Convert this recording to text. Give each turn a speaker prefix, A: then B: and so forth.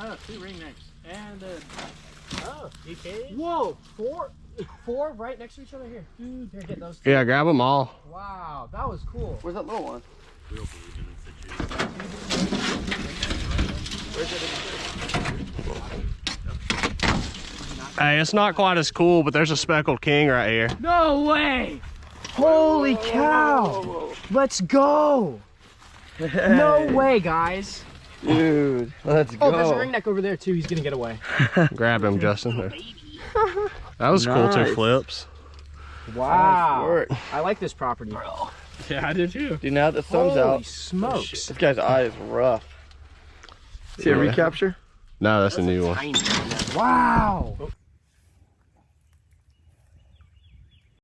A: Oh, 2 ringnecks. And oh, DKs.
B: Whoa, four right next to each other here. Dude, here, get those two.
C: Yeah, grab them all.
B: Wow, that was cool.
D: Where's that little one?
C: Hey, it's not quite as cool, but there's a speckled king right here.
B: No way! Holy cow! Let's go! No way, guys.
D: Dude, let's go.
B: Oh, there's a ringneck over there too. He's gonna get away.
C: Grab him, Justin. That was cool, 2
D: Nice.
C: flips.
B: Wow.
D: Nice work.
B: I like this property.
A: Yeah, I did too.
D: Dude, now that the sun's
B: Holy
D: out,
B: smokes.
D: this guy's eye is rough. See a
C: Yeah.
D: recapture?
C: No, that's a new one.
B: Wow.